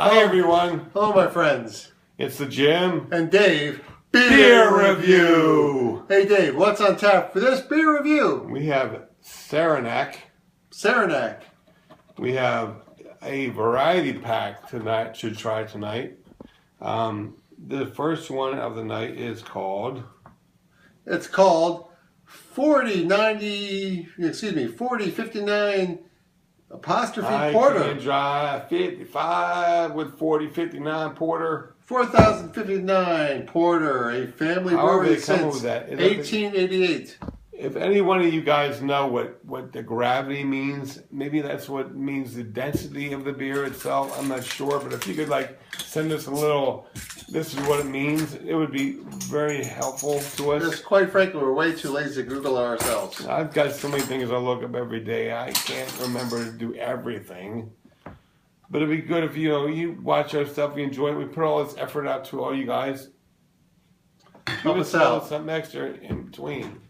Hi everyone. Hello my friends. It's the Jim and Dave Beer Review. Hey Dave, what's on tap for this beer review? We have Saranac. We have a variety pack tonight to try tonight. The first one of the night is called... It's called 4059 apostrophe porter. I can dry 55 with 4059 porter. 4059 porter, a family brewery since 1888. If any one of you guys know what the gravity means, maybe that's what means the density of the beer itself. I'm not sure, but if you could send us a little, this is what it means, it would be very helpful to us. Just quite frankly, we're way too lazy to Google it ourselves. I've got so many things I look up every day. I can't remember to do everything. But it'd be good if you watch our stuff, you enjoy it. We put all this effort out to all you guys. Help us out. Something extra in between.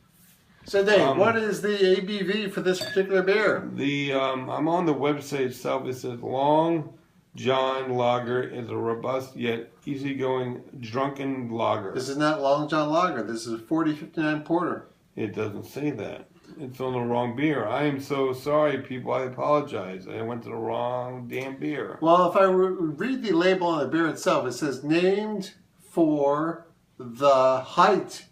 So Dave, what is the ABV for this particular beer? I'm on the website itself. It says Long John Lager is a robust yet easygoing drunken lager. This is not Long John Lager. This is 4059 porter. It doesn't say that. It's on the wrong beer. I am so sorry, people. I apologize. I went to the wrong damn beer. Well, if I read the label on the beer itself, it says named for the height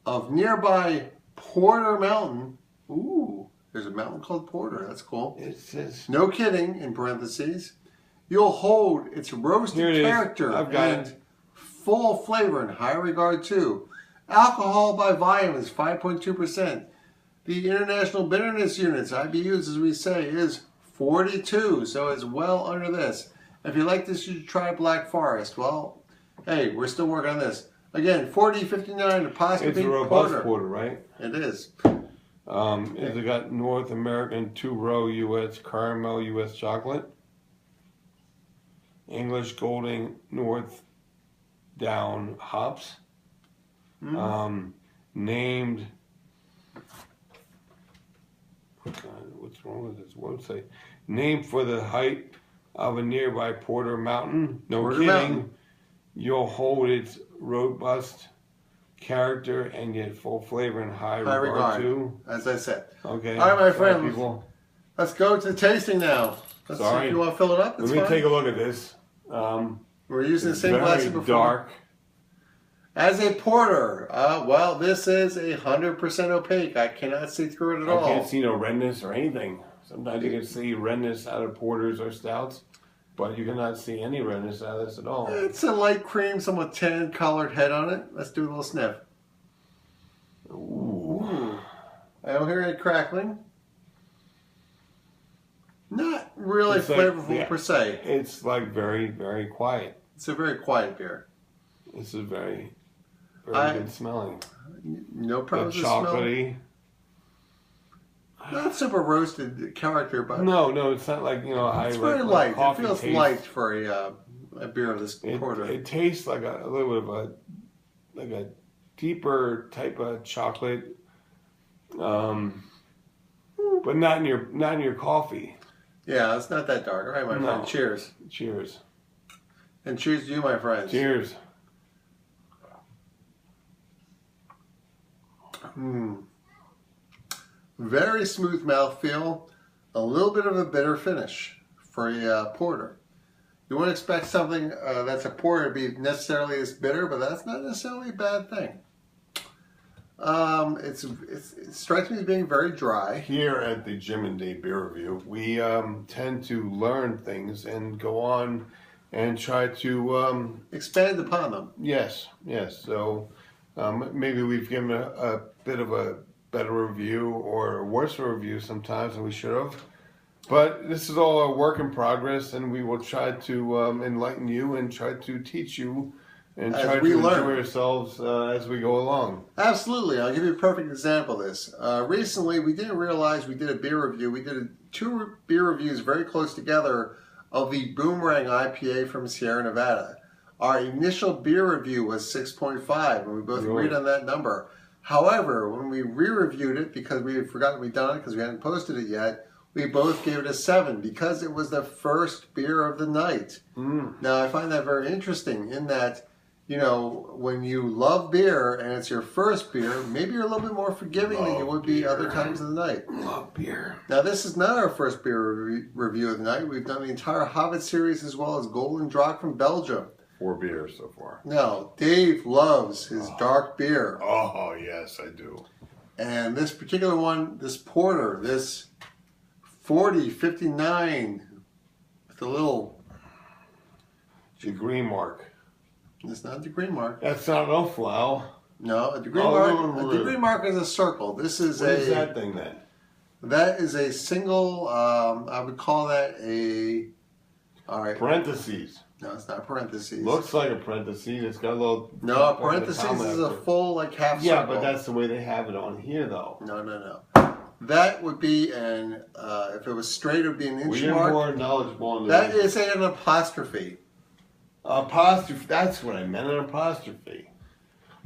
of nearby Porter Mountain. Ooh, there's a mountain called Porter. That's cool. It says... No kidding, in parentheses. You'll hold its roasted character and full flavor in high regard too. Alcohol by volume is 5.2%. The international bitterness units, IBUs as we say, is 42. So it's well under this. If you like this, you should try Black Forest. Well, hey, we're still working on this. Again, 4059 apostrophe It's a robust porter, right? It is. It's got North American 2-row U.S. caramel U.S. chocolate. English Golding Northdown hops. Named... What's wrong with this website? Named for the height of a nearby Porter Mountain. No kidding. Mountain. You'll hold its robust character and yet full flavor and high regard too. As I said. Okay. All right, my friends. Let's go to the tasting now. Let's see if you want to fill it up. Let me take a look at this. We're using the same glass as before. Dark. As a porter, well, this is 100% opaque. I cannot see through it at all. I can't see no redness or anything. Sometimes you can see redness out of porters or stouts, but you cannot see any redness out of this at all. It's a light cream, somewhat tan colored head on it. Let's do a little sniff. Ooh. I don't hear any crackling. Not really flavorful per se. It's very, very quiet. It's a very quiet beer. This is very good smelling. No problem with chocolatey. Not super roasted character, but no, it's not like it's very light. It feels light for a beer of this porter. It tastes like a little bit of a deeper type of chocolate, but not in your coffee. Yeah, it's not that dark. All right, my friend. Cheers. Cheers. And cheers to you, my friends. Cheers. Very smooth mouthfeel, a little bit of a bitter finish for a porter. You wouldn't expect something that's a porter to be necessarily as bitter, but that's not necessarily a bad thing. It strikes me as being very dry. Here at the Jim and Dave Beer Review, we tend to learn things and go on and try to expand upon them. Yes. So maybe we've given a bit of a better review or a worse review sometimes than we should have. But this is all a work in progress, and we will try to enlighten you and try to teach you and try to enjoy ourselves as we go along. Absolutely. I'll give you a perfect example of this. Recently, we didn't realize we did a beer review. We did 2 beer reviews very close together of the Boomerang IPA from Sierra Nevada. Our initial beer review was 6.5, and we both agreed on that number. However, when we re-reviewed it, because we had forgotten we'd done it because we hadn't posted it yet, we both gave it a 7 because it was the first beer of the night. Now, I find that very interesting in that, you know, when you love beer and it's your first beer, maybe you're a little bit more forgiving than you would be other times of the night. Love beer. Now, this is not our first beer review of the night. We've done the entire Hobbit series as well as Golden Draak from Belgium. 4 beers so far. Now, Dave loves his dark beer. Oh, yes, I do. And this particular one, this porter, this 4059 with a little degree mark. It's not a degree mark. That's not an flow. No, a degree mark. A degree mark is a circle. This is what is that thing then? That is a single. I would call that a. All right. Parentheses. No, it's not parentheses. Looks like a parentheses. It's got a little. No, parentheses is a full like half circle. Yeah, but that's the way they have it on here, though. No. That would be an. If it was straight, it would be an inch mark. We're more knowledgeable on that is an apostrophe. Apostrophe. That's what I meant. An apostrophe.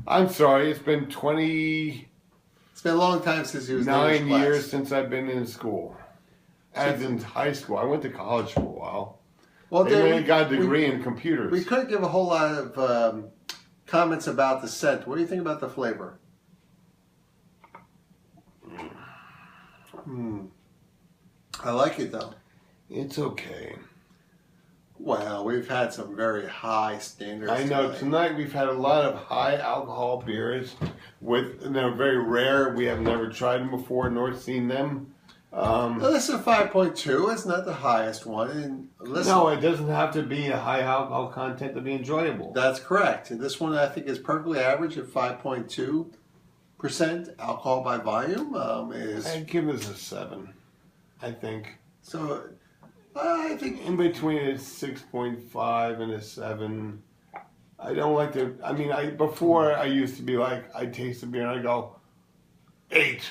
I'm sorry. It's been 20. It's been a long time since he was 9 years since I've been in school. As in high school. I went to college for a while. Well, they got a degree in computers. We could give a whole lot of comments about the scent. What do you think about the flavor? I like it though. It's okay. Well, we've had some very high standards. I know. Tonight we've had a lot of high alcohol beers. They're very rare. We have never tried them before, nor seen them. This is a 5.2. It's not the highest one. And listen, no, it doesn't have to be a high alcohol content to be enjoyable. That's correct. And this one I think is perfectly average at 5.2% alcohol by volume. I'd give this a 7, I think. So I think in between a 6.5 and a 7. I don't like to. I mean, before I used to be like, I'd taste the beer and I'd go 8,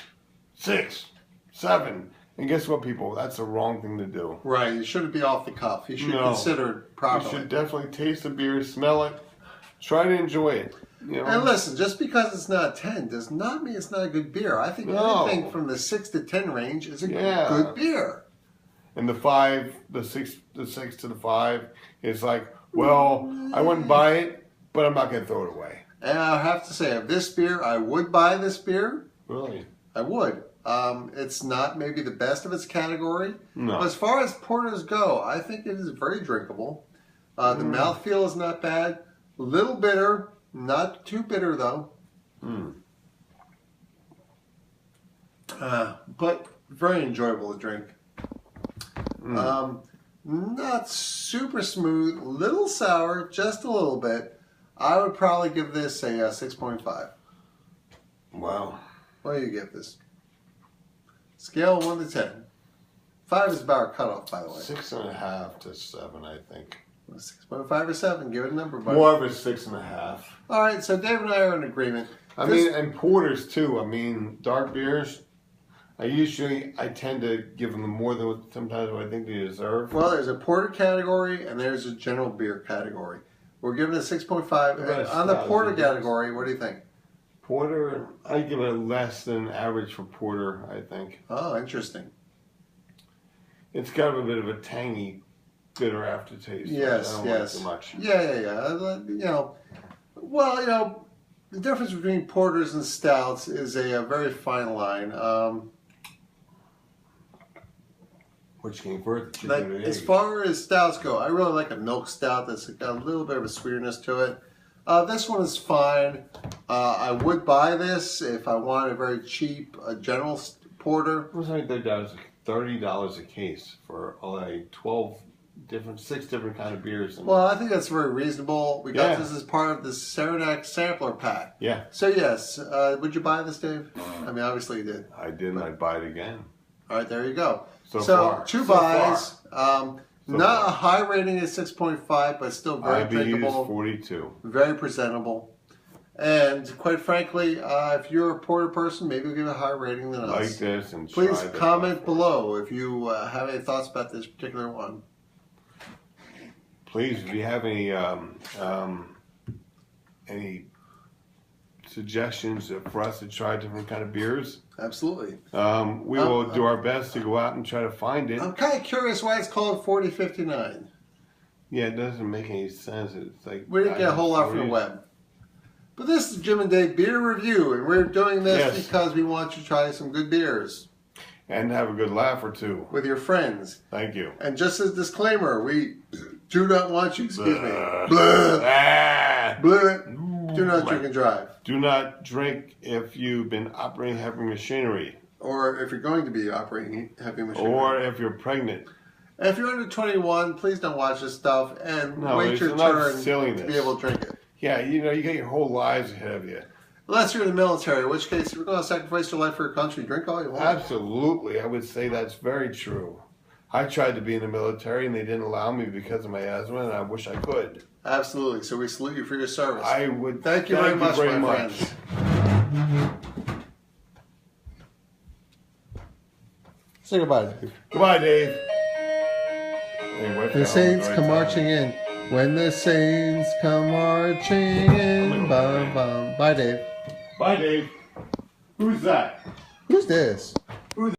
6, 7. And guess what, people? That's the wrong thing to do. Right. You shouldn't be off the cuff. You should consider it properly. You should definitely taste the beer, smell it, try to enjoy it. You know? And listen, just because it's not 10 does not mean it's not a good beer. I think anything from the 6 to 10 range is a good beer. And the 5, the 6 to the 5 is like, well, I wouldn't buy it, but I'm not going to throw it away. And I have to say, of this beer, I would buy this beer. Really? I would. It's not maybe the best of its category. No. But as far as porters go, I think it is very drinkable. The mouthfeel is not bad. A little bitter. Not too bitter, though. But very enjoyable to drink. Not super smooth. Little sour, just a little bit. I would probably give this a 6.5. Wow. What do you give this? Scale 1 to 10. 5 is about our cutoff, by the way. 6.5 to 7, I think. 6.5 or 7. Give it a number, buddy. More of a 6.5. All right, so Dave and I are in agreement. I mean, and porters too. I mean, dark beers. I tend to give them more than what I think they deserve. Well, there's a porter category and there's a general beer category. We're giving it a 6.5. On the porter category, what do you think? Porter, I give it less than average for porter, I think. Oh, interesting. It's got a bit of a tangy, bitter aftertaste. Yes, I don't like so much. Yeah. The difference between porters and stouts is a very fine line. Which came first? As far as stouts go, I really like a milk stout that's got a little bit of a sweetness to it. This one is fine. I would buy this if I wanted a very cheap general porter. It was like $30 a case for like 6 different kind of beers. Well, I think that's very reasonable. We got this as part of the Saranac sampler pack. Yeah. So yes, would you buy this, Dave? I mean, obviously you did. I did, and I'd buy it again. All right, there you go. So far. 2 buys. Not a high rating at 6.5, but still very drinkable. IBU is 42. Very presentable. And quite frankly, if you're a porter person, maybe you'll give it a higher rating than us. Like this and please comment below if you have any thoughts about this particular one. suggestions for us to try different kind of beers. Absolutely. We will do our best to go out and try to find it. I'm kind of curious why it's called 4059. Yeah, it doesn't make any sense. It's like we didn't get a whole lot from the web. But this is Jim and Dave Beer Review, and we're doing this because we want you to try some good beers. And have a good laugh or two. With your friends. Thank you. And just as a disclaimer, we do not want you, excuse me. Blah. Blah. Do not drink and drive. Do not drink if you've been operating heavy machinery. Or if you're going to be operating heavy machinery. Or if you're pregnant. And if you're under 21, please don't watch this stuff and wait your turn to be able to drink it. Yeah, you know, you got your whole lives ahead of you. Unless you're in the military, in which case, if you're going to sacrifice your life for your country, drink all you want. Absolutely. I would say that's very true. I tried to be in the military and they didn't allow me because of my asthma, and I wish I could. Absolutely. So we salute you for your service. I would. Thank you very much, my friends. Say goodbye, Dave. Goodbye, Dave. The saints come marching in. When the saints come marching in. Bum, bum. Bye, Dave. Bye, Dave. Who's that? Who's this?